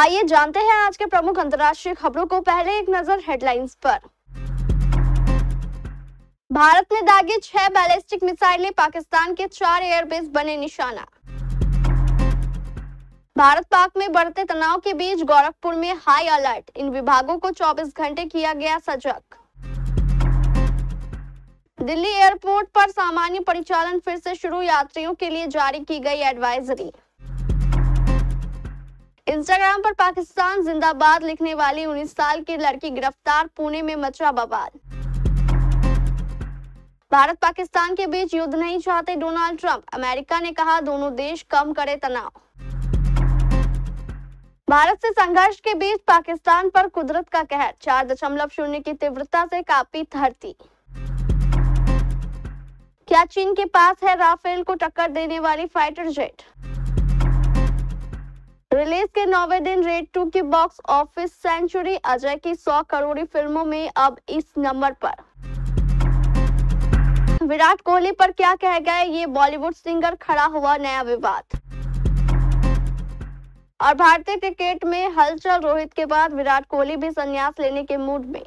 आइए जानते हैं आज के प्रमुख अंतर्राष्ट्रीय खबरों को। पहले एक नजर हेडलाइंस पर। भारत ने दागी 6 बैलिस्टिक मिसाइलें, पाकिस्तान के 4 एयरबेस बने निशाना। भारत पाक में बढ़ते तनाव के बीच गोरखपुर में हाई अलर्ट, इन विभागों को 24 घंटे किया गया सजग। दिल्ली एयरपोर्ट पर सामान्य परिचालन फिर से शुरू, यात्रियों के लिए जारी की गई एडवाइजरी। इंस्टाग्राम पर पाकिस्तान जिंदाबाद लिखने वाली 19 साल की लड़की गिरफ्तार, पुणे में मचा बवाल। भारत पाकिस्तान के बीच युद्ध नहीं चाहते डोनाल्ड ट्रंप, अमेरिका ने कहा दोनों देश कम करे तनाव। भारत से संघर्ष के बीच पाकिस्तान पर कुदरत का कहर, 4.0 की तीव्रता से कांपी धरती। क्या चीन के पास है राफेल को टक्कर देने वाली फाइटर जेट? रिलीज के 9वें दिन रेड 2 की बॉक्स ऑफिस सेंचुरी, अजय की 100 करोड़ी फिल्मों में अब इस नंबर पर। विराट कोहली पर क्या कह गए ये बॉलीवुड सिंगर, खड़ा हुआ नया विवाद। और भारतीय क्रिकेट में हलचल, रोहित के बाद विराट कोहली भी संन्यास लेने के मूड में।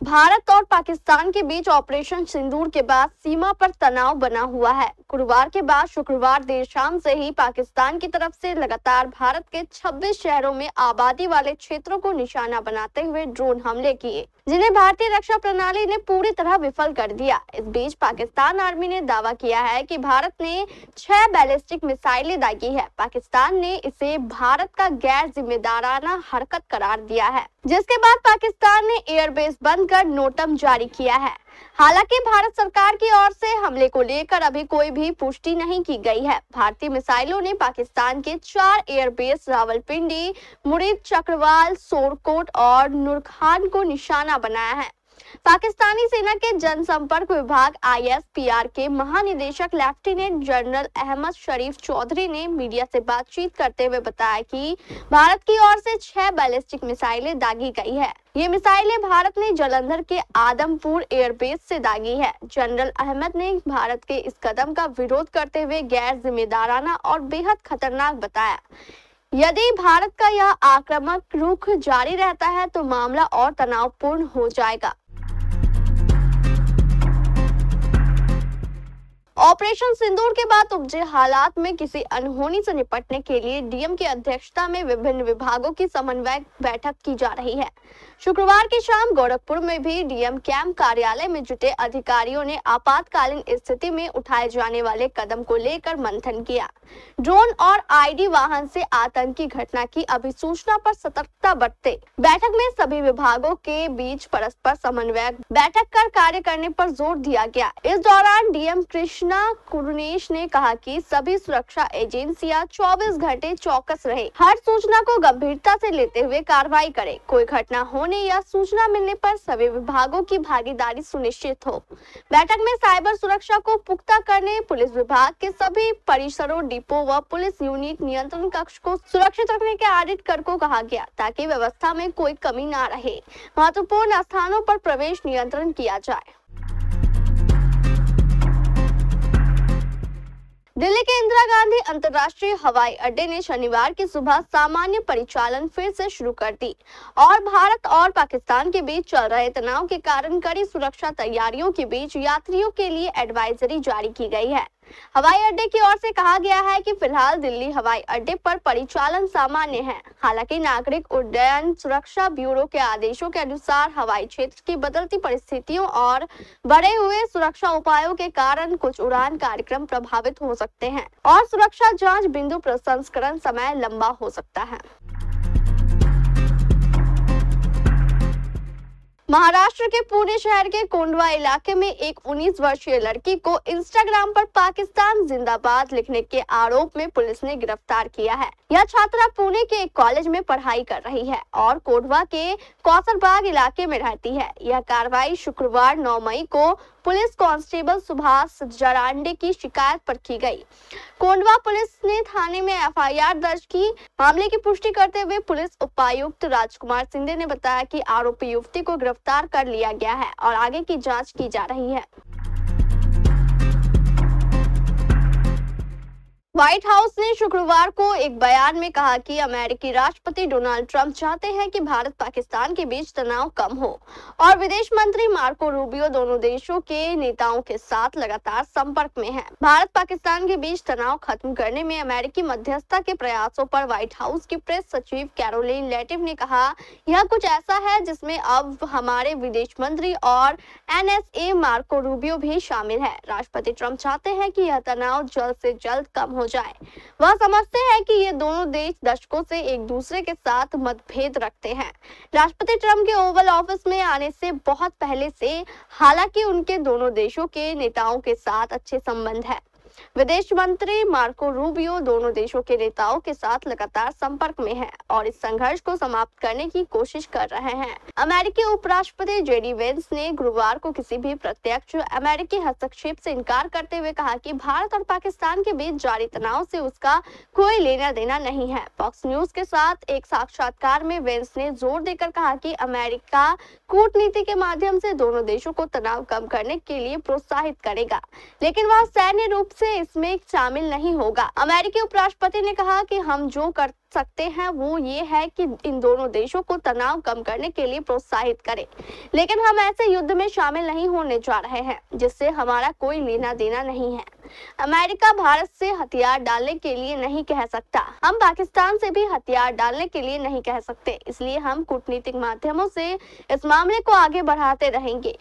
भारत और पाकिस्तान के बीच ऑपरेशन सिंदूर के बाद सीमा पर तनाव बना हुआ है। गुरुवार के बाद शुक्रवार देर शाम से ही पाकिस्तान की तरफ से लगातार भारत के 26 शहरों में आबादी वाले क्षेत्रों को निशाना बनाते हुए ड्रोन हमले किए, जिन्हें भारतीय रक्षा प्रणाली ने पूरी तरह विफल कर दिया। इस बीच पाकिस्तान आर्मी ने दावा किया है कि भारत ने 6 बैलिस्टिक मिसाइलें दागी है। पाकिस्तान ने इसे भारत का गैर जिम्मेदाराना हरकत करार दिया है, जिसके बाद पाकिस्तान ने एयरबेस बंद कर नोटम जारी किया है। हालांकि भारत सरकार की ओर से हमले को लेकर अभी कोई भी पुष्टि नहीं की गई है। भारतीय मिसाइलों ने पाकिस्तान के 4 एयरबेस रावलपिंडी, मुरीद, चक्रवाल, सोरकोट और नूरखान को निशाना बनाया है। पाकिस्तानी सेना के जनसंपर्क विभाग ISPR के महानिदेशक लेफ्टिनेंट जनरल अहमद शरीफ चौधरी ने मीडिया से बातचीत करते हुए बताया कि भारत की ओर से 6 बैलिस्टिक मिसाइलें दागी गई है। ये मिसाइलें भारत ने जालंधर के आदमपुर एयरबेस से दागी है। जनरल अहमद ने भारत के इस कदम का विरोध करते हुए गैर जिम्मेदाराना और बेहद खतरनाक बताया। यदि भारत का यह आक्रामक रुख जारी रहता है तो मामला और तनावपूर्ण हो जाएगा। ऑपरेशन सिंदूर के बाद उपजे हालात में किसी अनहोनी से निपटने के लिए डीएम की अध्यक्षता में विभिन्न विभागों की समन्वय बैठक की जा रही है। शुक्रवार की शाम गोरखपुर में भी डीएम कैंप कार्यालय में जुटे अधिकारियों ने आपातकालीन स्थिति में उठाए जाने वाले कदम को लेकर मंथन किया। ड्रोन और आईडी वाहन से आतंकी घटना की अभिसूचना पर सतर्कता बरते। बैठक में सभी विभागों के बीच परस्पर समन्वय बैठक कर कार्य करने पर जोर दिया गया। इस दौरान डीएम कृष्णा कुरुनेश ने कहा कि सभी सुरक्षा एजेंसियां 24 घंटे चौकस रहे, हर सूचना को गंभीरता से लेते हुए कार्रवाई करें। कोई घटना होने या सूचना मिलने पर सभी विभागों की भागीदारी सुनिश्चित हो। बैठक में साइबर सुरक्षा को पुख्ता करने, पुलिस विभाग के सभी परिसरों, डिपो व पुलिस यूनिट नियंत्रण कक्ष को सुरक्षित रखने के ऑडिट कर को कहा गया, ताकि व्यवस्था में कोई कमी न रहे। महत्वपूर्ण स्थानों पर प्रवेश नियंत्रण किया जाए। दिल्ली के इंदिरा गांधी अंतर्राष्ट्रीय हवाई अड्डे ने शनिवार की सुबह सामान्य परिचालन फिर से शुरू कर दी और भारत और पाकिस्तान के बीच चल रहे तनाव के कारण कड़ी सुरक्षा तैयारियों के बीच यात्रियों के लिए एडवाइजरी जारी की गई है। हवाई अड्डे की ओर से कहा गया है कि फिलहाल दिल्ली हवाई अड्डे पर परिचालन सामान्य है। हालांकि नागरिक उड्डयन सुरक्षा ब्यूरो के आदेशों के अनुसार हवाई क्षेत्र की बदलती परिस्थितियों और बढ़े हुए सुरक्षा उपायों के कारण कुछ उड़ान कार्यक्रम प्रभावित हो सकते हैं और सुरक्षा जांच बिंदु प्रसंस्करण समय लंबा हो सकता है। महाराष्ट्र के पुणे शहर के कोंडवा इलाके में एक 19 वर्षीय लड़की को इंस्टाग्राम पर पाकिस्तान जिंदाबाद लिखने के आरोप में पुलिस ने गिरफ्तार किया है। यह छात्रा पुणे के एक कॉलेज में पढ़ाई कर रही है और कोंडवा के कौसरबाग इलाके में रहती है। यह कार्रवाई शुक्रवार 9 मई को पुलिस कांस्टेबल सुभाष जरांडे की शिकायत पर की गई। कोंडवा पुलिस ने थाने में FIR दर्ज की। मामले की पुष्टि करते हुए पुलिस उपायुक्त राजकुमार सिंधे ने बताया कि आरोपी युवती को गिरफ्तार कर लिया गया है और आगे की जांच की जा रही है। व्हाइट हाउस ने शुक्रवार को एक बयान में कहा कि अमेरिकी राष्ट्रपति डोनाल्ड ट्रंप चाहते हैं कि भारत पाकिस्तान के बीच तनाव कम हो और विदेश मंत्री मार्को रूबियो दोनों देशों के नेताओं के साथ लगातार संपर्क में हैं। भारत पाकिस्तान के बीच तनाव खत्म करने में अमेरिकी मध्यस्थता के प्रयासों पर व्हाइट हाउस की प्रेस सचिव कैरोलिन लेविट ने कहा, यह कुछ ऐसा है जिसमें अब हमारे विदेश मंत्री और एनएसए मार्को रूबियो भी शामिल है। राष्ट्रपति ट्रंप चाहते हैं कि यह तनाव जल्द से जल्द कम हो जाए। वह समझते हैं कि ये दोनों देश दशकों से एक दूसरे के साथ मतभेद रखते हैं। राष्ट्रपति ट्रंप के ओवल ऑफिस में आने से बहुत पहले से हालांकि उनके दोनों देशों के नेताओं के साथ अच्छे संबंध है। विदेश मंत्री मार्को रूबियो दोनों देशों के नेताओं के साथ लगातार संपर्क में हैं और इस संघर्ष को समाप्त करने की कोशिश कर रहे हैं। अमेरिकी उपराष्ट्रपति जेडी वेंस ने गुरुवार को किसी भी प्रत्यक्ष अमेरिकी हस्तक्षेप से इनकार करते हुए कहा कि भारत और पाकिस्तान के बीच जारी तनाव से उसका कोई लेना देना नहीं है। फॉक्स न्यूज के साथ एक साक्षात्कार में वेंस ने जोर देकर कहा कि अमेरिका कूटनीति के माध्यम से दोनों देशों को तनाव कम करने के लिए प्रोत्साहित करेगा, लेकिन वह सैन्य रूप से इसमें शामिल नहीं होगा। अमेरिकी उपराष्ट्रपति ने कहा कि हम जो कर सकते हैं वो ये है कि इन दोनों देशों को तनाव कम करने के लिए प्रोत्साहित करें, लेकिन हम ऐसे युद्ध में शामिल नहीं होने जा रहे हैं जिससे हमारा कोई लेना देना नहीं है। अमेरिका भारत से हथियार डालने के लिए नहीं कह सकता, हम पाकिस्तान से भी हथियार डालने के लिए नहीं कह सकते, इसलिए हम कूटनीतिक माध्यमों से इस मामले को आगे बढ़ाते रहेंगे।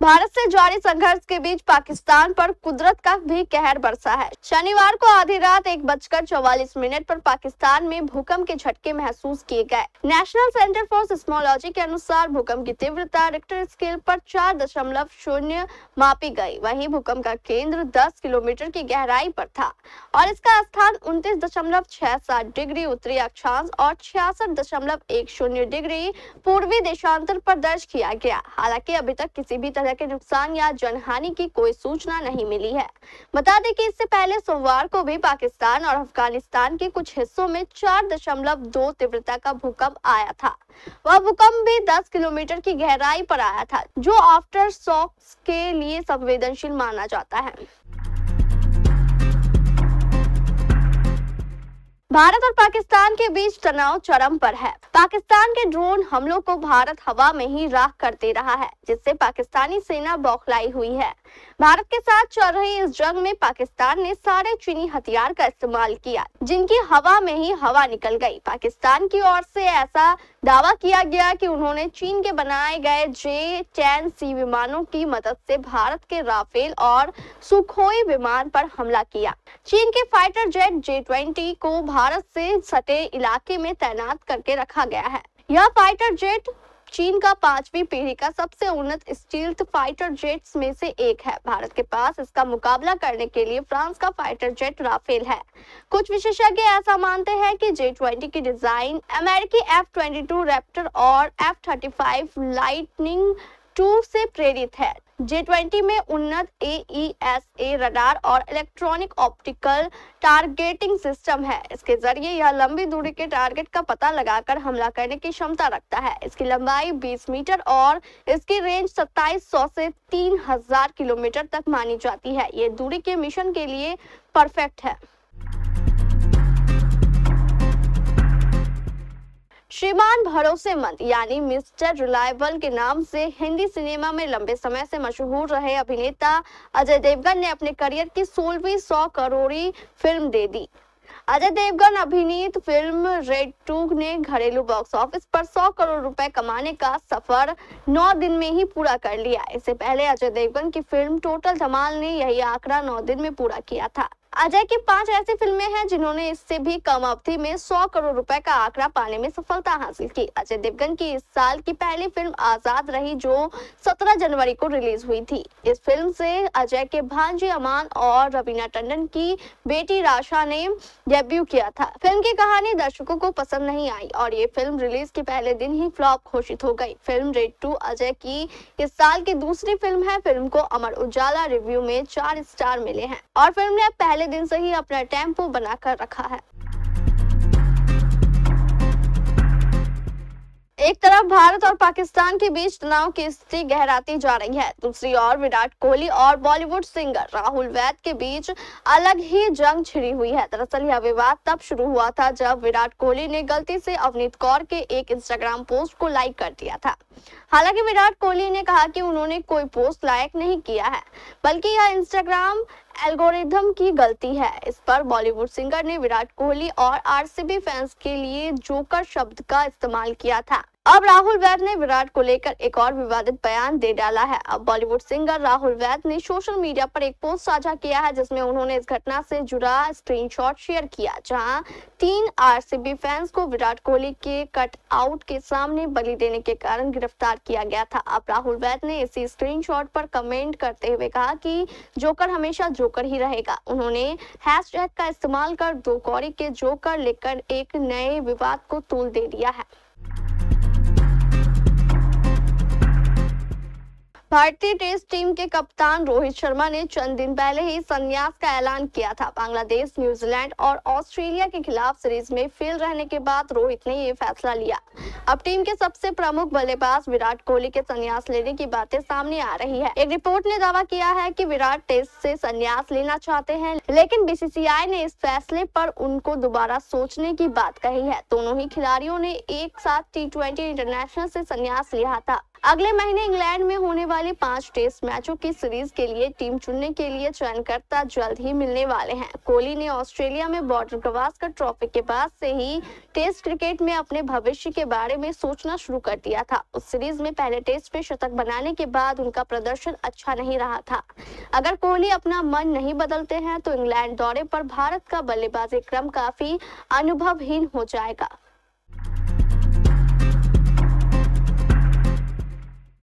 भारत से जारी संघर्ष के बीच पाकिस्तान पर कुदरत का भी कहर बरसा है। शनिवार को आधी रात 1:44 पर पाकिस्तान में भूकंप के झटके महसूस किए गए। नेशनल सेंटर फॉर सिस्मोलॉजी के अनुसार भूकंप की तीव्रता रिक्टर स्केल पर 4.0 मापी गई। वहीं भूकंप का केंद्र 10 किलोमीटर की गहराई पर था और इसका स्थान 29.67 डिग्री उत्तरी अक्षांश और 66.10 डिग्री पूर्वी देशांतर पर दर्ज किया गया। हालांकि अभी तक किसी भी तरह के नुकसान या जनहानि की कोई सूचना नहीं मिली है। बता दें कि इससे पहले सोमवार को भी पाकिस्तान और अफगानिस्तान के कुछ हिस्सों में 4.2 तीव्रता का भूकंप आया था। वह भूकंप भी 10 किलोमीटर की गहराई पर आया था, जो आफ्टर शॉक्स के लिए संवेदनशील माना जाता है। भारत और पाकिस्तान के बीच तनाव चरम पर है। पाकिस्तान के ड्रोन हमलों को भारत हवा में ही राख कर दे रहा है, जिससे पाकिस्तानी सेना बौखलाई हुई है। भारत के साथ चल रही इस जंग में पाकिस्तान ने सारे चीनी हथियार का इस्तेमाल किया, जिनकी हवा में ही हवा निकल गई। पाकिस्तान की ओर से ऐसा दावा किया गया कि उन्होंने चीन के बनाए गए J-10C विमानों की मदद से भारत के राफेल और सुखोई विमान पर हमला किया। चीन के फाइटर जेट J-20 को भारत से सटे इलाके में तैनात करके रखा गया है। यह फाइटर जेट चीन का 5वीं पीढ़ी का सबसे उन्नत स्टील्थ फाइटर जेट्स में से एक है। भारत के पास इसका मुकाबला करने के लिए फ्रांस का फाइटर जेट राफेल है। कुछ विशेषज्ञ ऐसा मानते हैं कि J-20 की डिजाइन अमेरिकी F-22 रैप्टर और F-35 लाइटनिंग II से प्रेरित है। J-20 में उन्नत AESA रडार और इलेक्ट्रॉनिक ऑप्टिकल टारगेटिंग सिस्टम है। इसके जरिए यह लंबी दूरी के टारगेट का पता लगाकर हमला करने की क्षमता रखता है। इसकी लंबाई 20 मीटर और इसकी रेंज 2700 से 3000 किलोमीटर तक मानी जाती है। ये दूरी के मिशन के लिए परफेक्ट है। श्रीमान भरोसेमंद यानी मिस्टर रिलायबल के नाम से हिंदी सिनेमा में लंबे समय से मशहूर रहे अभिनेता अजय देवगन ने अपने करियर की 16वीं 100 करोड़ी फिल्म दे दी। अजय देवगन अभिनीत फिल्म रेड 2 ने घरेलू बॉक्स ऑफिस पर 100 करोड़ रुपए कमाने का सफर 9 दिन में ही पूरा कर लिया। इससे पहले अजय देवगन की फिल्म टोटल धमाल ने यही आंकड़ा 9 दिन में पूरा किया था। अजय की 5 ऐसी फिल्में हैं जिन्होंने इससे भी कम अवधि में 100 करोड़ रुपए का आंकड़ा पाने में सफलता हासिल की। अजय देवगन की इस साल की पहली फिल्म आजाद रही, जो 17 जनवरी को रिलीज हुई थी। इस फिल्म से अजय के भांजे अमान और रवीना टंडन की बेटी राशा ने डेब्यू किया था। फिल्म की कहानी दर्शकों को पसंद नहीं आई और ये फिल्म रिलीज के पहले दिन ही फ्लॉप घोषित हो गई। फिल्म रेड 2 अजय की इस साल की दूसरी फिल्म है। फिल्म को अमर उजाला रिव्यू में 4 स्टार मिले हैं और फिल्म ने पहले दिन से ही अपना टेम्पो बनाकर रखा है। एक तरफ भारत और पाकिस्तान के बीच तनाव की स्थिति गहराती जा रही है, दूसरी ओर विराट कोहली और बॉलीवुड सिंगर राहुल वैद के बीच अलग ही जंग छिड़ी हुई है। दरअसल यह विवाद तब शुरू हुआ था जब विराट कोहली ने गलती से अवनीत कौर के एक इंस्टाग्राम पोस्ट को लाइक कर दिया था। हालांकि विराट कोहली ने कहा कि उन्होंने कोई पोस्ट लाइक नहीं किया है, बल्कि यह इंस्टाग्राम एल्गोरिथम की गलती है। इस पर बॉलीवुड सिंगर ने विराट कोहली और आरसीबी फैंस के लिए जोकर शब्द का इस्तेमाल किया था। अब राहुल वैद ने विराट को लेकर एक और विवादित बयान दे डाला है। अब बॉलीवुड सिंगर राहुल वैद ने सोशल मीडिया पर एक पोस्ट साझा किया है, जिसमें उन्होंने इस घटना से जुड़ा स्क्रीनशॉट शेयर किया, जहां 3 आरसीबी फैंस को विराट कोहली के कट आउट के सामने बलि देने के कारण गिरफ्तार किया गया था। अब राहुल वैद ने इसी स्क्रीनशॉट पर कमेंट करते हुए कहा कि जोकर हमेशा जोकर ही रहेगा। उन्होंने हैशटैग का इस्तेमाल कर 2 कौड़ी के जोकर लेकर एक नए विवाद को तूल दे दिया है। भारतीय टेस्ट टीम के कप्तान रोहित शर्मा ने चंद दिन पहले ही संन्यास का ऐलान किया था। बांग्लादेश, न्यूजीलैंड और ऑस्ट्रेलिया के खिलाफ सीरीज में फेल रहने के बाद रोहित ने ये फैसला लिया। अब टीम के सबसे प्रमुख बल्लेबाज विराट कोहली के संन्यास लेने की बातें सामने आ रही है। एक रिपोर्ट ने दावा किया है कि विराट टेस्ट से संन्यास लेना चाहते हैं, लेकिन बीसीसीआई ने इस फैसले पर उनको दोबारा सोचने की बात कही है। दोनों ही खिलाड़ियों ने एक साथ T20 इंटरनेशनल से संन्यास लिया था। अगले महीने इंग्लैंड में होने वाली 5 टेस्ट मैचों की सीरीज के लिए टीम चुनने के लिए चयनकर्ता जल्द ही मिलने वाले हैं। कोहली ने ऑस्ट्रेलिया में बॉर्डर गवास्कर ट्रॉफी के बाद से ही टेस्ट क्रिकेट में अपने भविष्य के बारे में सोचना शुरू कर दिया था। उस सीरीज में पहले टेस्ट में शतक बनाने के बाद उनका प्रदर्शन अच्छा नहीं रहा था। अगर कोहली अपना मन नहीं बदलते हैं तो इंग्लैंड दौरे पर भारत का बल्लेबाजी क्रम काफी अनुभवहीन हो जाएगा।